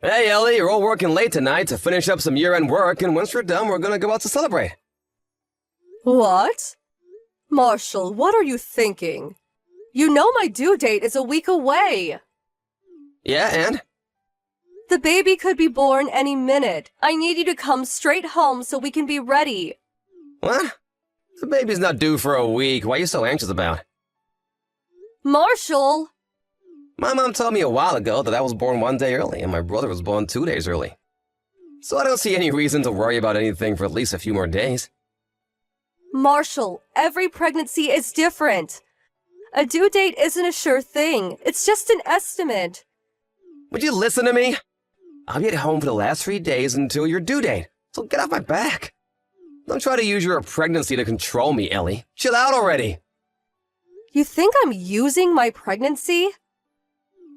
Hey, Ellie, you're all working late tonight to finish up some year-end work, and once we're done, we're gonna go out to celebrate. What? Marshall, what are you thinking? You know my due date is a week away. Yeah, and? The baby could be born any minute. I need you to come straight home so we can be ready. What? The baby's not due for a week. What are you so anxious about? Marshall! My mom told me a while ago that I was born 1 day early, and my brother was born 2 days early. So I don't see any reason to worry about anything for at least a few more days. Marshall, every pregnancy is different. A due date isn't a sure thing. It's just an estimate. Would you listen to me? I'll be at home for the last 3 days until your due date, so get off my back. Don't try to use your pregnancy to control me, Ellie. Chill out already. You think I'm using my pregnancy?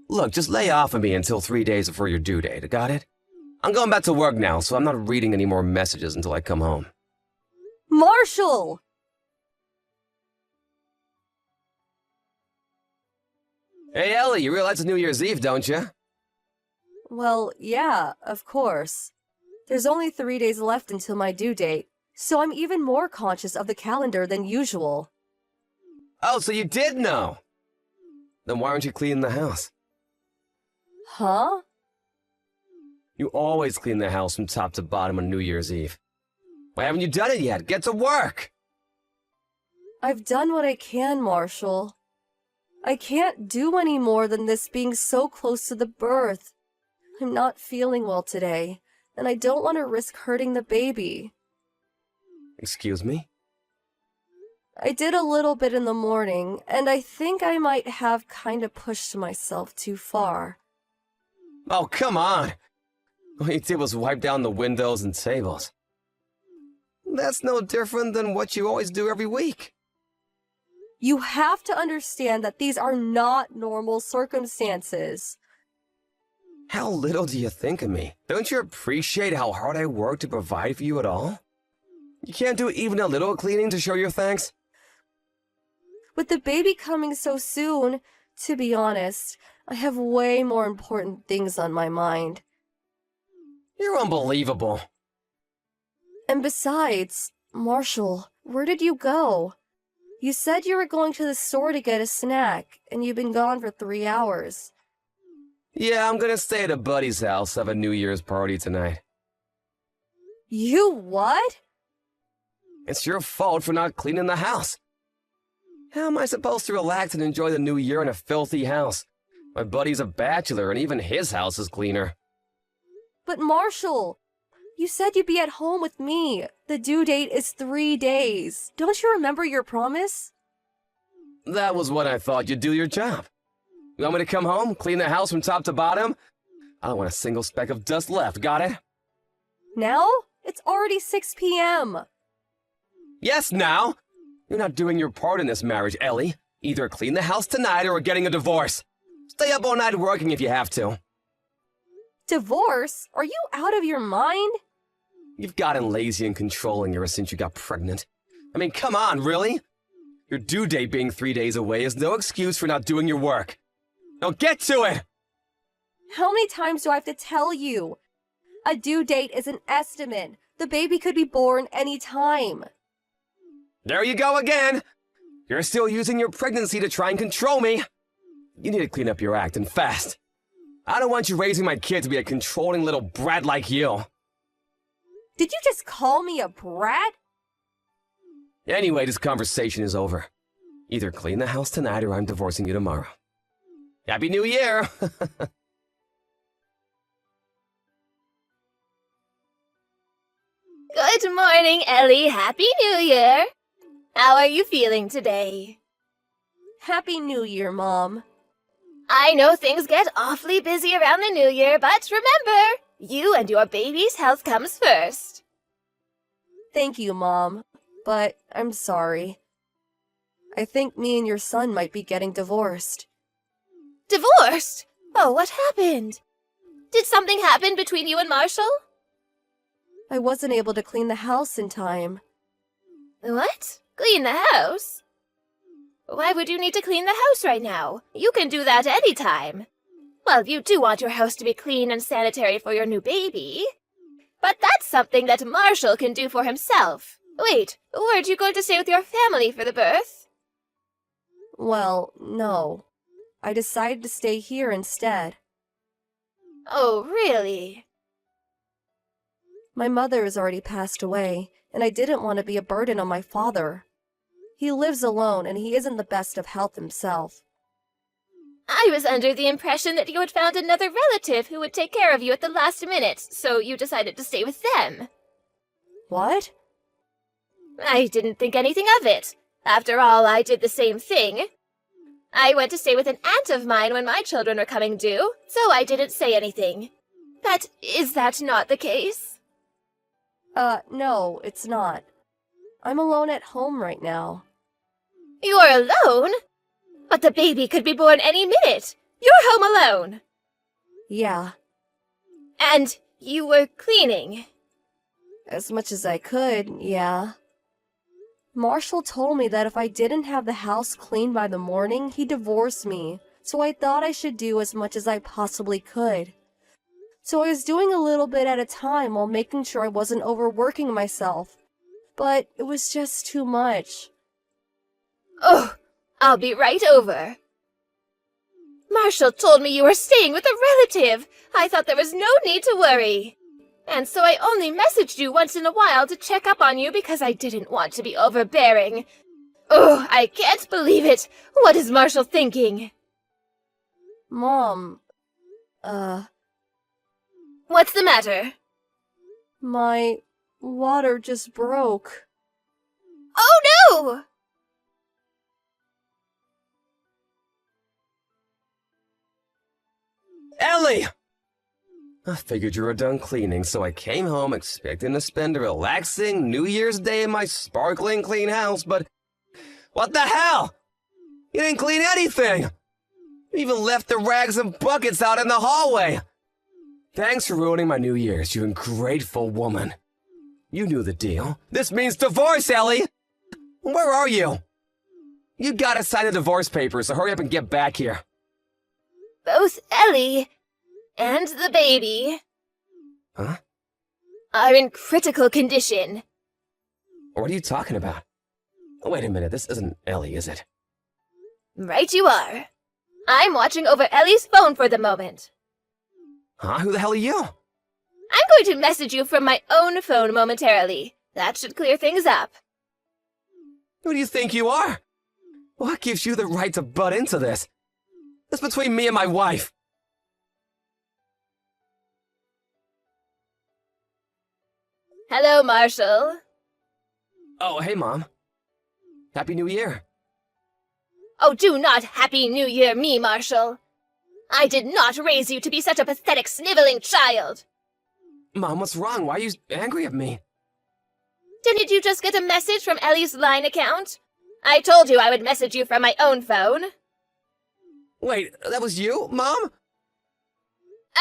Look, just lay off of me until 3 days before your due date, got it? I'm going back to work now, so I'm not reading any more messages until I come home. Marshall! Hey, Ellie, you realize it's New Year's Eve, don't you? Well, yeah, of course. There's only 3 days left until my due date, so I'm even more conscious of the calendar than usual. Oh, so you did know? Then why aren't you cleaning the house? Huh? You always clean the house from top to bottom on New Year's Eve. Why haven't you done it yet? Get to work! I've done what I can, Marshall. I can't do any more than this being so close to the birth. I'm not feeling well today, and I don't want to risk hurting the baby. Excuse me? I did a little bit in the morning, and I think I might have kind of pushed myself too far. Oh, come on! All you did was wipe down the windows and tables. That's no different than what you always do every week. You have to understand that these are not normal circumstances. How little do you think of me? Don't you appreciate how hard I work to provide for you at all? You can't do even a little cleaning to show your thanks? With the baby coming so soon, to be honest, I have way more important things on my mind. You're unbelievable. And besides, Marshall, where did you go? You said you were going to the store to get a snack, and you've been gone for 3 hours. Yeah, I'm gonna stay at a buddy's house, have a New Year's party tonight. You what? It's your fault for not cleaning the house. How am I supposed to relax and enjoy the new year in a filthy house? My buddy's a bachelor, and even his house is cleaner. But Marshall, you said you'd be at home with me. The due date is 3 days. Don't you remember your promise? That was when I thought you'd do your job. You want me to come home, clean the house from top to bottom? I don't want a single speck of dust left, got it? Now? It's already 6 p.m. Yes, now! You're not doing your part in this marriage, Ellie. Either clean the house tonight or we're getting a divorce. Stay up all night working if you have to. Divorce? Are you out of your mind? You've gotten lazy and controlling ever since you got pregnant. I mean, come on, really? Your due date being 3 days away is no excuse for not doing your work. Now get to it! How many times do I have to tell you? A due date is an estimate. The baby could be born any time. There you go again! You're still using your pregnancy to try and control me. You need to clean up your act, and fast. I don't want you raising my kid to be a controlling little brat like you. Did you just call me a brat? Anyway, this conversation is over. Either clean the house tonight or I'm divorcing you tomorrow. Happy New Year! Good morning, Ellie. Happy New Year. How are you feeling today? Happy New Year, Mom. I know things get awfully busy around the New Year, but remember, you and your baby's health comes first. Thank you, Mom. But I'm sorry. I think me and your son might be getting divorced. Divorced? Oh, what happened? Did something happen between you and Marshall? I wasn't able to clean the house in time. What? Clean the house? Why would you need to clean the house right now? You can do that anytime. Well, you do want your house to be clean and sanitary for your new baby. But that's something that Marshall can do for himself. Wait, weren't you going to stay with your family for the birth? Well, no. I decided to stay here instead. Oh, really? My mother has already passed away, and I didn't want to be a burden on my father. He lives alone, and he isn't the best of health himself. I was under the impression that you had found another relative who would take care of you at the last minute, so you decided to stay with them. What? I didn't think anything of it. After all, I did the same thing. I went to stay with an aunt of mine when my children were coming due, so I didn't say anything. But is that not the case? No, it's not. I'm alone at home right now. You're alone? But the baby could be born any minute. You're home alone. Yeah, And you were cleaning. as much as I could, yeah. Marshall told me that if I didn't have the house clean by the morning, he'd divorce me, so I thought I should do as much as I possibly could. So I was doing a little bit at a time while making sure I wasn't overworking myself. But it was just too much. Oh, I'll be right over. Marshall told me you were staying with a relative. I thought there was no need to worry. And so I only messaged you once in a while to check up on you because I didn't want to be overbearing. Oh, I can't believe it. What is Marshall thinking? Mom, What's the matter? my water just broke. Oh no! Ellie! I figured you were done cleaning, so I came home expecting to spend a relaxing New Year's Day in my sparkling clean house, but what the hell? You didn't clean anything! You even left the rags and buckets out in the hallway! Thanks for ruining my New Year's, you ungrateful woman. You knew the deal. This means divorce, Ellie! Where are you? You gotta sign the divorce papers, so hurry up and get back here. Both Ellie and the baby Huh? are in critical condition. What are you talking about? Oh, wait a minute, this isn't Ellie, is it? Right you are. I'm watching over Ellie's phone for the moment. Huh? Who the hell are you? I'm going to message you from my own phone momentarily. That should clear things up. Who do you think you are? What gives you the right to butt into this? It's between me and my wife. Hello, Marshall. Oh, hey, Mom. Happy New Year. Oh, do not Happy New Year me, Marshall. I did not raise you to be such a pathetic, sniveling child. Mom, what's wrong? Why are you angry at me? Didn't you just get a message from Ellie's Line account? I told you I would message you from my own phone. Wait, that was you, Mom?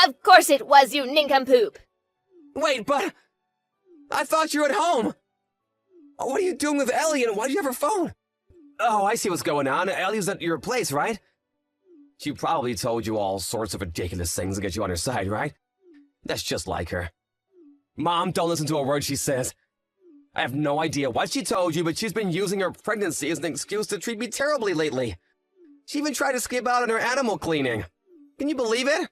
Of course it was, you nincompoop. Wait, but I thought you were at home. What are you doing with Ellie, and why do you have her phone? Oh, I see what's going on. Ellie's at your place, right? She probably told you all sorts of ridiculous things to get you on her side, right? That's just like her. Mom, don't listen to a word she says. I have no idea what she told you, but she's been using her pregnancy as an excuse to treat me terribly lately. She even tried to skip out on her animal cleaning. Can you believe it?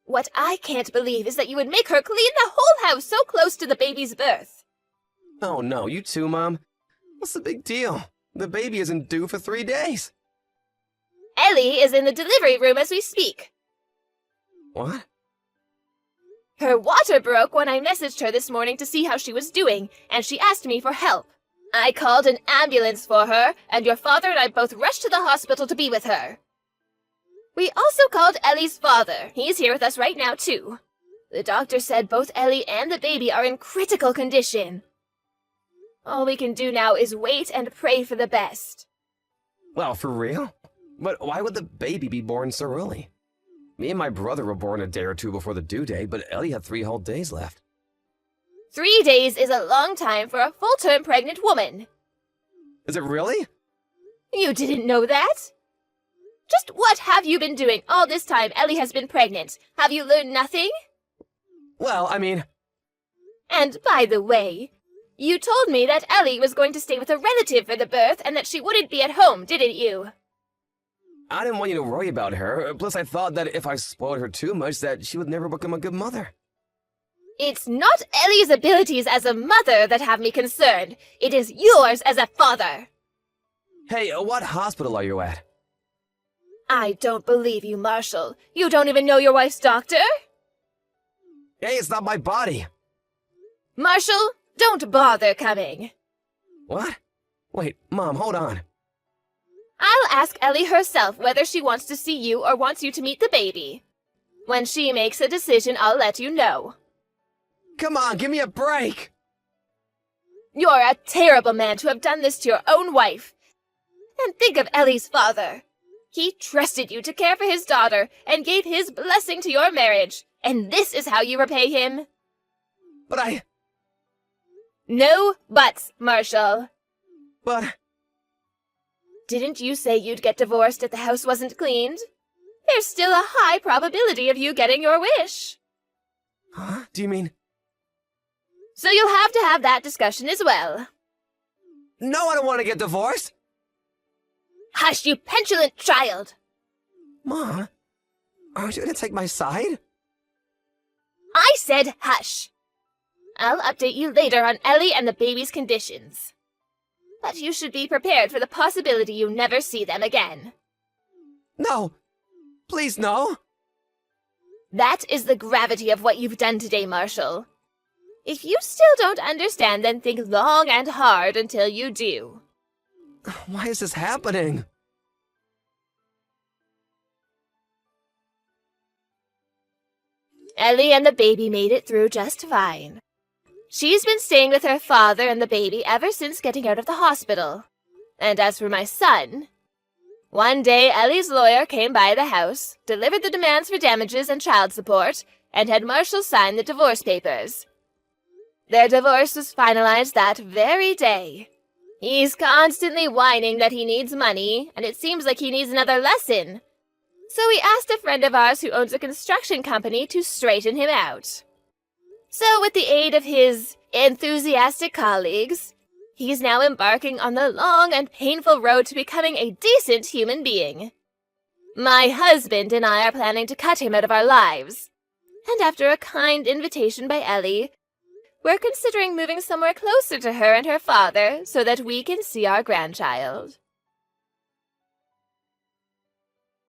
What I can't believe is that you would make her clean the whole house so close to the baby's birth. Oh no, you too, Mom. What's the big deal? The baby isn't due for 3 days. Ellie is in the delivery room as we speak. What? Her water broke when I messaged her this morning to see how she was doing, and she asked me for help. I called an ambulance for her, and your father and I both rushed to the hospital to be with her. We also called Ellie's father. He's here with us right now, too. The doctor said both Ellie and the baby are in critical condition. All we can do now is wait and pray for the best. Well, for real? But why would the baby be born so early? Me and my brother were born a day or two before the due date, but Ellie had 3 whole days left. 3 days is a long time for a full-term pregnant woman. Is it really? You didn't know that? Just what have you been doing all this time Ellie has been pregnant? Have you learned nothing? Well, I mean, And by the way, you told me that Ellie was going to stay with a relative for the birth and that she wouldn't be at home, didn't you? I didn't want you to worry about her. Plus, I thought that if I spoiled her too much, that she would never become a good mother. It's not Ellie's abilities as a mother that have me concerned. It is yours as a father. Hey, what hospital are you at? I don't believe you, Marshall. You don't even know your wife's doctor? Hey, it's not my body. Marshall, don't bother coming. What? Wait, Mom, hold on. I'll ask Ellie herself whether she wants to see you or wants you to meet the baby. When she makes a decision, I'll let you know. Come on, give me a break. You're a terrible man to have done this to your own wife. And think of Ellie's father. He trusted you to care for his daughter and gave his blessing to your marriage. And this is how you repay him? But No buts, Marshall. But... Didn't you say you'd get divorced if the house wasn't cleaned? There's still a high probability of you getting your wish. Huh? Do you mean... So you'll have to have that discussion as well. No, I don't want to get divorced. Hush, you petulant child! Mom, aren't you going to take my side? I said hush. I'll update you later on Ellie and the baby's conditions. But you should be prepared for the possibility you never see them again. No. Please, no. That is the gravity of what you've done today, Marshall. If you still don't understand, then think long and hard until you do. Why is this happening? Ellie and the baby made it through just fine. She's been staying with her father and the baby ever since getting out of the hospital. And as for my son, one day Ellie's lawyer came by the house, delivered the demands for damages and child support, and had Marshall sign the divorce papers. Their divorce was finalized that very day. He's constantly whining that he needs money, and it seems like he needs another lesson. So we asked a friend of ours who owns a construction company to straighten him out. So with the aid of his enthusiastic colleagues, he's now embarking on the long and painful road to becoming a decent human being. My husband and I are planning to cut him out of our lives. And after a kind invitation by Ellie, we're considering moving somewhere closer to her and her father so that we can see our grandchild.